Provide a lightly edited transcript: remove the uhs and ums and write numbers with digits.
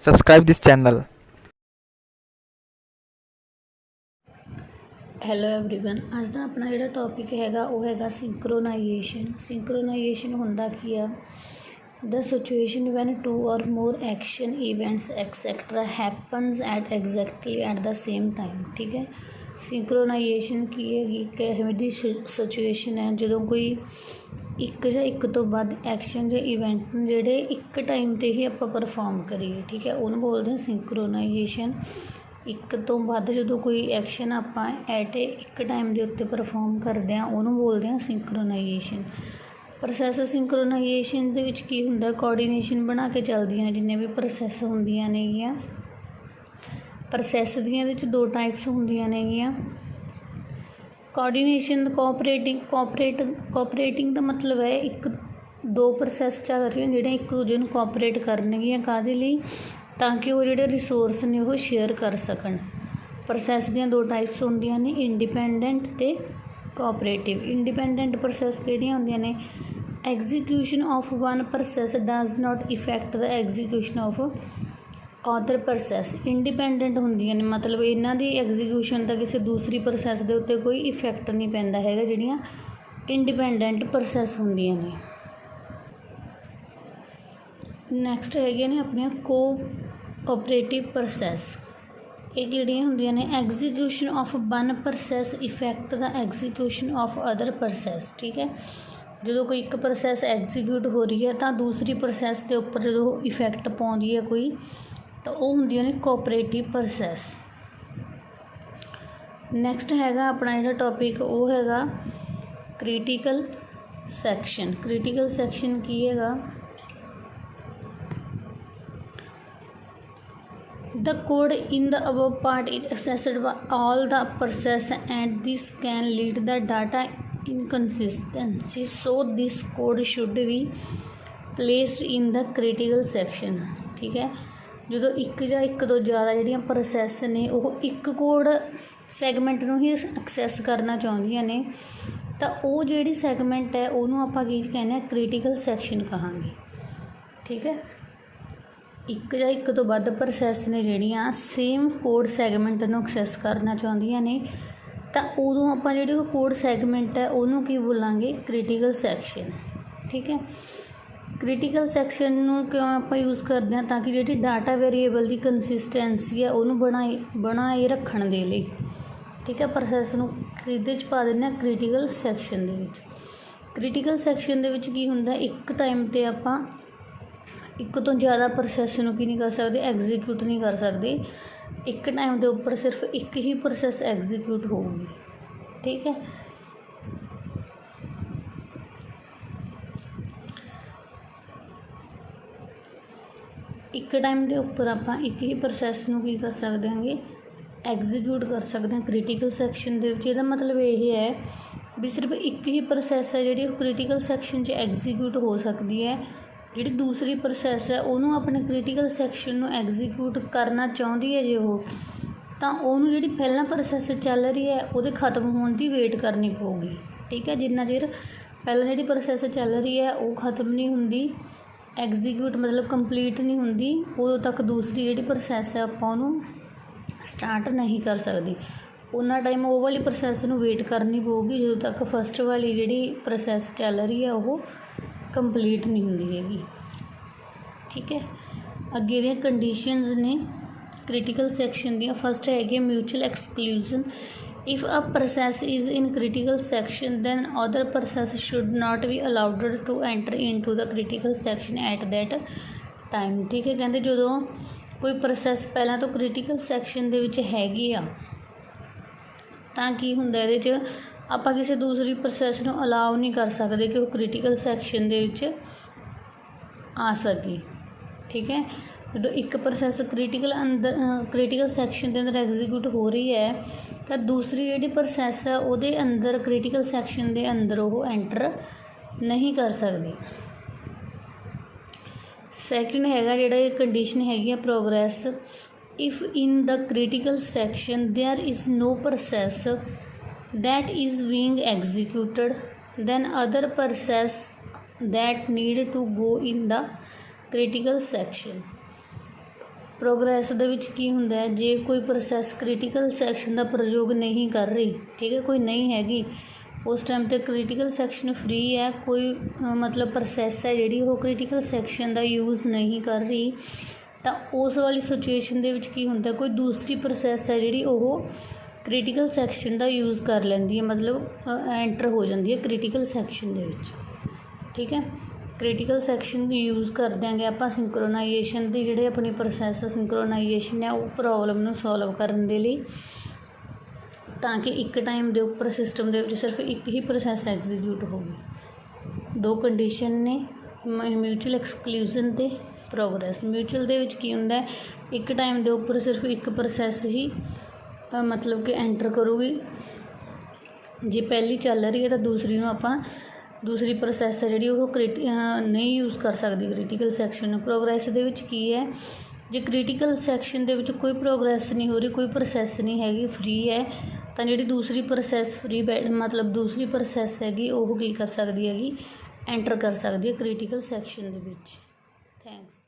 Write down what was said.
subscribe this channel. Hello everyone, ਅੱਜ ਦਾ ਆਪਣਾ ਜਿਹੜਾ ਟੌਪਿਕ ਹੈਗਾ ਉਹ ਹੈਗਾ ਸਿੰਕਰੋਨਾਈਜੇਸ਼ਨ ਹੁੰਦਾ ਕੀ ਆ the situation when 2 or more action events etcetera happens at exactly at the same time. ਠੀਕ ਹੈ, ਸਿੰਕਰੋਨਾਈਜੇਸ਼ਨ ਕੀ ਹੈਗੀ ਕਿ ਇਹੋ ਜਿਹੀ ਸਿਚੁਏਸ਼ਨ ਹੈ ਜਦੋਂ ਕੋਈ ਇੱਕ ਜਾਂ ਇੱਕ ਤੋਂ ਵੱਧ ਐਕਸ਼ਨ ਜਾਂ ਇਵੈਂਟ ਜਿਹੜੇ ਇੱਕ ਟਾਈਮ 'ਤੇ ਹੀ ਆਪਾਂ ਪਰਫੋਰਮ ਕਰੀਏ। ਠੀਕ ਹੈ, ਉਹਨੂੰ ਬੋਲਦੇ ਹਾਂ ਸਿੰਕਰੋਨਾਈਜੇਸ਼ਨ। ਇੱਕ ਤੋਂ ਵੱਧ ਜਦੋਂ ਕੋਈ ਐਕਸ਼ਨ ਆਪਾਂ ਐਟ ਇੱਕ ਟਾਈਮ ਦੇ ਉੱਤੇ ਪਰਫੋਰਮ ਕਰਦੇ ਹਾਂ ਉਹਨੂੰ ਬੋਲਦੇ ਹਾਂ ਸਿੰਕਰੋਨਾਈਜੇਸ਼ਨ। ਪ੍ਰੋਸੈਸ ਸਿੰਕਰੋਨਾਈਜੇਸ਼ਨ ਦੇ ਵਿੱਚ ਕੀ ਹੁੰਦਾ, ਕੋਆਰਡੀਨੇਸ਼ਨ ਬਣਾ ਕੇ ਚੱਲਦੀਆਂ ਨੇ ਜਿੰਨੇ ਵੀ ਪ੍ਰੋਸੈਸ ਹੁੰਦੀਆਂ ਨੇਗੀਆਂ। ਪ੍ਰੋਸੈਸ ਦੀਆਂ ਇਹਦੇ 'ਚ ਦੋ ਟਾਈਪਸ ਹੁੰਦੀਆਂ ਨੇਗੀਆਂ। ਕੋਆਰਡੀਨੇਸ਼ਨ ਕੋਆਪਰੇਟਿੰਗ ਦਾ ਮਤਲਬ ਹੈ ਇੱਕ ਦੋ ਪ੍ਰੋਸੈਸ ਚੱਲ ਰਹੀਆਂ ਜਿਹੜੀਆਂ ਇੱਕ ਦੂਜੇ ਨੂੰ ਕੋਆਪਰੇਟ ਕਰਨਗੀਆਂ। ਕਾਹਦੇ ਲਈ? ਤਾਂ ਕਿ ਉਹ ਜਿਹੜੇ ਰਿਸੋਰਸ ਨੇ ਉਹ ਸ਼ੇਅਰ ਕਰ ਸਕਣ। ਪ੍ਰੋਸੈਸ ਦੀਆਂ ਦੋ ਟਾਈਪਸ ਹੁੰਦੀਆਂ ਨੇ, ਇੰਡੀਪੈਂਡੈਂਟ ਅਤੇ ਕੋਆਪਰੇਟਿਵ। ਇੰਡੀਪੈਂਡੈਂਟ ਪ੍ਰੋਸੈਸ ਕਿਹੜੀਆਂ ਹੁੰਦੀਆਂ ਨੇ? Execution of one process does not effect the execution of other process. Independent ਹੁੰਦੀਆਂ ਨੇ ਮਤਲਬ ਇਹਨਾਂ ਦੀ ਐਗਜ਼ੀਕਿਊਸ਼ਨ ਦਾ ਕਿਸੇ ਦੂਸਰੀ ਪ੍ਰੋਸੈਸ ਦੇ ਉੱਤੇ ਕੋਈ ਇਫੈਕਟ ਨਹੀਂ ਪੈਂਦਾ ਹੈਗਾ, ਜਿਹੜੀਆਂ ਇੰਡੀਪੈਂਡੈਂਟ ਪ੍ਰੋਸੈਸ ਹੁੰਦੀਆਂ ਨੇ। ਨੈਕਸਟ ਹੈਗੀਆਂ ਨੇ ਆਪਣੀਆਂ ਕੋਆਪਰੇਟਿਵ ਪ੍ਰੋਸੈਸ। ਇਹ ਜਿਹੜੀਆਂ ਹੁੰਦੀਆਂ ਨੇ execution of one process effect the execution of other process. ਠੀਕ ਹੈ, ਜਦੋਂ ਕੋਈ ਇੱਕ ਪ੍ਰੋਸੈਸ ਐਗਜ਼ੀਕਿਊਟ ਹੋ ਰਹੀ ਹੈ ਤਾਂ ਦੂਸਰੀ ਪ੍ਰੋਸੈਸ ਦੇ ਉੱਪਰ ਜਦੋਂ ਇਫੈਕਟ ਪਾਉਂਦੀ ਹੈ ਕੋਈ, ਤਾਂ ਉਹ ਹੁੰਦੀਆਂ ਨੇ ਕੋਆਪਰੇਟਿਵ ਪ੍ਰੋਸੈਸ। ਨੈਕਸਟ ਹੈਗਾ ਆਪਣਾ ਜਿਹੜਾ ਟੌਪਿਕ ਉਹ ਹੈਗਾ ਕ੍ਰਿਟੀਕਲ ਸੈਕਸ਼ਨ। ਕ੍ਰਿਟੀਕਲ ਸੈਕਸ਼ਨ ਕੀ ਹੈਗਾ? The code in the above part is accessed by all the process and this can lead the data inconsistency, so this code should be placed in the critical section। ਠੀਕ ਹੈ, ਜਦੋਂ ਇੱਕ ਜਾਂ ਇੱਕ ਤੋਂ ਜ਼ਿਆਦਾ ਜਿਹੜੀਆਂ ਪ੍ਰੋਸੈਸ ਨੇ ਉਹ ਇੱਕ ਕੋਡ ਸੈਗਮੈਂਟ ਨੂੰ ਹੀ ਐਕਸੈਸ ਕਰਨਾ ਚਾਹੁੰਦੀਆਂ ਨੇ ਤਾਂ ਉਹ ਜਿਹੜੀ ਸੈਗਮੈਂਟ ਹੈ ਉਹਨੂੰ ਆਪਾਂ ਕੀ ਕਹਿੰਦੇ ਹਾਂ, ਕ੍ਰਿਟੀਕਲ ਸੈਕਸ਼ਨ ਕਹਾਂਗੇ। ਠੀਕ ਹੈ, ਇੱਕ ਜਾਂ ਇੱਕ ਤੋਂ ਵੱਧ ਪ੍ਰੋਸੈਸ ਨੇ ਜਿਹੜੀਆਂ ਸੇਮ ਕੋਡ ਸੈਗਮੈਂਟ ਨੂੰ ਐਕਸੈਸ ਕਰਨਾ ਚਾਹੁੰਦੀਆਂ ਨੇ ਤਾਂ ਉਦੋਂ ਆਪਾਂ ਜਿਹੜੀ ਉਹ ਕੋਡ ਸੈਗਮੈਂਟ ਹੈ ਉਹਨੂੰ ਕੀ ਬੋਲਾਂਗੇ, ਕ੍ਰਿਟੀਕਲ ਸੈਕਸ਼ਨ। ਠੀਕ ਹੈ, ਕ੍ਰਿਟੀਕਲ ਸੈਕਸ਼ਨ ਨੂੰ ਕਿਉਂ ਆਪਾਂ ਯੂਜ਼ ਕਰਦੇ ਹਾਂ? ਤਾਂ ਕਿ ਜਿਹੜੀ ਡਾਟਾ ਵੇਰੀਏਬਲ ਦੀ ਕੰਸਿਸਟੈਂਸੀ ਹੈ ਉਹਨੂੰ ਬਣਾਏ ਰੱਖਣ ਦੇ ਲਈ। ਠੀਕ ਹੈ, ਪ੍ਰੋਸੈਸ ਨੂੰ ਕਿਹਦੇ 'ਚ ਪਾ ਦਿੰਦੇ ਹਾਂ, ਕ੍ਰਿਟੀਕਲ ਸੈਕਸ਼ਨ ਦੇ ਵਿੱਚ। ਕ੍ਰਿਟੀਕਲ ਸੈਕਸ਼ਨ ਦੇ ਵਿੱਚ ਕੀ ਹੁੰਦਾ, ਇੱਕ ਟਾਈਮ 'ਤੇ ਆਪਾਂ ਇੱਕ ਤੋਂ ਜ਼ਿਆਦਾ ਪ੍ਰੋਸੈਸ ਨੂੰ ਕੀ ਨਹੀਂ ਕਰ ਸਕਦੇ, ਐਗਜ਼ੀਕਿਊਟ ਨਹੀਂ ਕਰ ਸਕਦੇ। ਇੱਕ ਟਾਈਮ ਦੇ ਉੱਪਰ ਸਿਰਫ ਇੱਕ ਹੀ ਪ੍ਰੋਸੈਸ ਐਗਜ਼ੀਕਿਊਟ ਹੋਊਗੀ। ਠੀਕ ਹੈ, ਇੱਕ ਟਾਈਮ ਦੇ ਉੱਪਰ ਆਪਾਂ ਇੱਕ ਹੀ ਪ੍ਰੋਸੈਸ ਨੂੰ ਕੀ ਕਰ ਸਕਦੇ ਹਾਂਗੇ, ਐਗਜ਼ੀਕਿਊਟ ਕਰ ਸਕਦੇ ਹਾਂ ਕ੍ਰਿਟੀਕਲ ਸੈਕਸ਼ਨ ਦੇ ਵਿੱਚ। ਇਹਦਾ ਮਤਲਬ ਇਹ ਹੈ ਵੀ ਸਿਰਫ ਇੱਕ ਹੀ ਪ੍ਰੋਸੈਸ ਹੈ ਜਿਹੜੀ ਉਹ ਕ੍ਰਿਟੀਕਲ ਸੈਕਸ਼ਨ 'ਚ ਐਗਜ਼ੀਕਿਊਟ ਹੋ ਸਕਦੀ ਹੈ। ਜਿਹੜੀ ਦੂਸਰੀ ਪ੍ਰੋਸੈਸ ਹੈ ਉਹਨੂੰ ਆਪਣੇ ਕ੍ਰਿਟੀਕਲ ਸੈਕਸ਼ਨ ਨੂੰ ਐਗਜ਼ੀਕਿਊਟ ਕਰਨਾ ਚਾਹੁੰਦੀ ਹੈ ਜੇ ਉਹ, ਤਾਂ ਉਹਨੂੰ ਜਿਹੜੀ ਪਹਿਲਾਂ ਪ੍ਰੋਸੈਸ ਚੱਲ ਰਹੀ ਹੈ ਉਹਦੇ ਖਤਮ ਹੋਣ ਦੀ ਵੇਟ ਕਰਨੀ ਪਊਗੀ। ਠੀਕ ਹੈ, ਜਿੰਨਾ ਚਿਰ ਪਹਿਲਾਂ ਜਿਹੜੀ ਪ੍ਰੋਸੈਸ ਚੱਲ ਰਹੀ ਹੈ ਉਹ ਖਤਮ ਨਹੀਂ ਹੁੰਦੀ, ਐਗਜ਼ੀਕਿਊਟ ਮਤਲਬ ਕੰਪਲੀਟ ਨਹੀਂ ਹੁੰਦੀ, ਉਦੋਂ ਤੱਕ ਦੂਸਰੀ ਜਿਹੜੀ ਪ੍ਰੋਸੈਸ ਹੈ ਆਪਾਂ ਉਹਨੂੰ ਸਟਾਰਟ ਨਹੀਂ ਕਰ ਸਕਦੇ। ਉਹਨਾਂ ਟਾਈਮ ਉਹ ਵਾਲੀ ਪ੍ਰੋਸੈਸ ਨੂੰ ਵੇਟ ਕਰਨੀ ਪਊਗੀ ਜਦੋਂ ਤੱਕ ਫਸਟ ਵਾਲੀ ਜਿਹੜੀ ਪ੍ਰੋਸੈਸ ਚੱਲ ਰਹੀ ਹੈ ਉਹ ਕੰਪਲੀਟ ਨਹੀਂ ਹੁੰਦੀ ਹੈਗੀ। ਠੀਕ ਹੈ, ਅੱਗੇ ਦੀਆਂ ਕੰਡੀਸ਼ਨਸ ਨੇ ਕ੍ਰਿਟੀਕਲ ਸੈਕਸ਼ਨ ਦੀਆਂ। ਫਸਟ ਹੈਗੀ mutual exclusion. If a process is in critical section then other process should not be allowed to enter into the critical section at that time. ਠੀਕ ਹੈ, ਕਹਿੰਦੇ ਜਦੋਂ ਕੋਈ ਪ੍ਰੋਸੈਸ ਪਹਿਲਾਂ ਤੋਂ ਕ੍ਰਿਟੀਕਲ ਸੈਕਸ਼ਨ ਦੇ ਵਿੱਚ ਹੈਗੀ ਆ ਤਾਂ ਕੀ ਹੁੰਦਾ, ਇਹਦੇ 'ਚ ਆਪਾਂ ਕਿਸੇ ਦੂਸਰੀ ਪ੍ਰੋਸੈਸ ਨੂੰ ਅਲਾਉ ਨਹੀਂ ਕਰ ਸਕਦੇ ਕਿ ਉਹ ਕ੍ਰਿਟੀਕਲ ਸੈਕਸ਼ਨ ਦੇ ਵਿੱਚ ਆ ਸਕੇ। ਠੀਕ ਹੈ, ਜਦੋਂ ਇੱਕ ਪ੍ਰੋਸੈਸ ਕ੍ਰਿਟੀਕਲ ਸੈਕਸ਼ਨ ਦੇ ਅੰਦਰ ਐਗਜ਼ੀਕਿਊਟ ਹੋ ਰਹੀ ਹੈ ਤਾਂ ਦੂਸਰੀ ਜਿਹੜੀ ਪ੍ਰੋਸੈਸ ਹੈ ਉਹਦੇ ਅੰਦਰ ਕ੍ਰਿਟੀਕਲ ਸੈਕਸ਼ਨ ਦੇ ਅੰਦਰ ਉਹ ਐਂਟਰ ਨਹੀਂ ਕਰ ਸਕਦੀ। ਸੈਕਿੰਡ ਹੈਗਾ ਜਿਹੜਾ ਇਹ ਕੰਡੀਸ਼ਨ ਹੈਗੀ ਆ progress. If in the critical section there is no process that is being executed, then other process that need to go in the critical section। Progress ਦੇ ਵਿੱਚ ਕੀ ਹੁੰਦਾ ਹੈ, ਜੇ ਕੋਈ ਪ੍ਰੋਸੈਸ ਕ੍ਰਿਟੀਕਲ ਸੈਕਸ਼ਨ ਦਾ ਪ੍ਰਯੋਗ ਨਹੀਂ ਕਰ ਰਹੀ, ਠੀਕ ਹੈ, ਕੋਈ ਨਹੀਂ ਹੈਗੀ ਉਸ ਟਾਈਮ 'ਤੇ ਕ੍ਰਿਟੀਕਲ ਸੈਕਸ਼ਨ ਫ੍ਰੀ ਹੈ, ਕੋਈ ਮਤਲਬ ਪ੍ਰੋਸੈਸ ਹੈ ਜਿਹੜੀ ਉਹ ਕ੍ਰਿਟੀਕਲ ਸੈਕਸ਼ਨ ਦਾ ਯੂਜ਼ ਨਹੀਂ ਕਰ ਰਹੀ, ਤਾਂ ਉਸ ਵਾਲੀ ਸਿਚੁਏਸ਼ਨ ਦੇ ਵਿੱਚ ਕੀ ਹੁੰਦਾ, ਕੋਈ ਦੂਸਰੀ ਪ੍ਰੋਸੈਸ ਹੈ ਜਿਹੜੀ ਉਹ ਕ੍ਰਿਟੀਕਲ ਸੈਕਸ਼ਨ ਦਾ ਯੂਜ਼ ਕਰ ਲੈਂਦੀ ਹੈ, ਮਤਲਬ ਐਂਟਰ ਹੋ ਜਾਂਦੀ ਹੈ ਕ੍ਰਿਟੀਕਲ ਸੈਕਸ਼ਨ ਦੇ ਵਿੱਚ, ਠੀਕ ਹੈ। ਕ੍ਰਿਟੀਕਲ ਸੈਕਸ਼ਨ ਦੀ ਯੂਜ਼ ਕਰ ਦਿਆਂਗੇ ਆਪਾਂ ਸਿੰਕਰੋਨਾਈਜੇਸ਼ਨ ਦੀ, ਜਿਹੜੇ ਆਪਣੀ ਪ੍ਰੋਸੈਸ ਸਿੰਕਰੋਨਾਈਜੇਸ਼ਨ ਹੈ ਉਹ ਪ੍ਰੋਬਲਮ ਨੂੰ ਸੋਲਵ ਕਰਨ ਦੇ ਲਈ, ਤਾਂ ਕਿ ਇੱਕ ਟਾਈਮ ਦੇ ਉੱਪਰ ਸਿਸਟਮ ਦੇ ਵਿੱਚ ਸਿਰਫ ਇੱਕ ਹੀ ਪ੍ਰੋਸੈਸ ਐਗਜ਼ੀਕਿਊਟ ਹੋਵੇ। ਦੋ ਕੰਡੀਸ਼ਨ ਨੇ, ਮਿਊਚੁਅਲ ਐਕਸਕਲੂਜਨ ਅਤੇ ਪ੍ਰੋਗਰੈਸ। ਮਿਊਚੁਅਲ ਦੇ ਵਿੱਚ ਕੀ ਹੁੰਦਾ, ਇੱਕ ਟਾਈਮ ਦੇ ਉੱਪਰ ਸਿਰਫ ਇੱਕ ਪ੍ਰੋਸੈਸ ਹੀ ਮਤਲਬ ਕਿ ਐਂਟਰ ਕਰੂਗੀ, ਜੇ ਪਹਿਲੀ ਚੱਲ ਰਹੀ ਹੈ ਤਾਂ ਦੂਸਰੀ ਨੂੰ ਆਪਾਂ ਦੂਸਰੀ ਪ੍ਰੋਸੈਸ ਹੈ ਜਿਹੜੀ ਉਹ ਨਹੀਂ ਯੂਜ਼ ਕਰ ਸਕਦੀ ਕ੍ਰਿਟੀਕਲ ਸੈਕਸ਼ਨ। ਪ੍ਰੋਗਰੈਸ ਦੇ ਵਿੱਚ ਕੀ ਹੈ, ਜੇ ਕ੍ਰਿਟੀਕਲ ਸੈਕਸ਼ਨ ਦੇ ਵਿੱਚ ਕੋਈ ਪ੍ਰੋਗਰੈਸ ਨਹੀਂ ਹੋ ਰਹੀ, ਕੋਈ ਪ੍ਰੋਸੈਸ ਨਹੀਂ ਹੈਗੀ, ਫ੍ਰੀ ਹੈ, ਤਾਂ ਜਿਹੜੀ ਦੂਸਰੀ ਪ੍ਰੋਸੈਸ ਮਤਲਬ ਦੂਸਰੀ ਪ੍ਰੋਸੈਸ ਹੈਗੀ ਉਹ ਕੀ ਕਰ ਸਕਦੀ ਹੈਗੀ, ਐਂਟਰ ਕਰ ਸਕਦੀ ਹੈ ਕ੍ਰਿਟੀਕਲ ਸੈਕਸ਼ਨ ਦੇ ਵਿੱਚ। ਥੈਂਕਸ।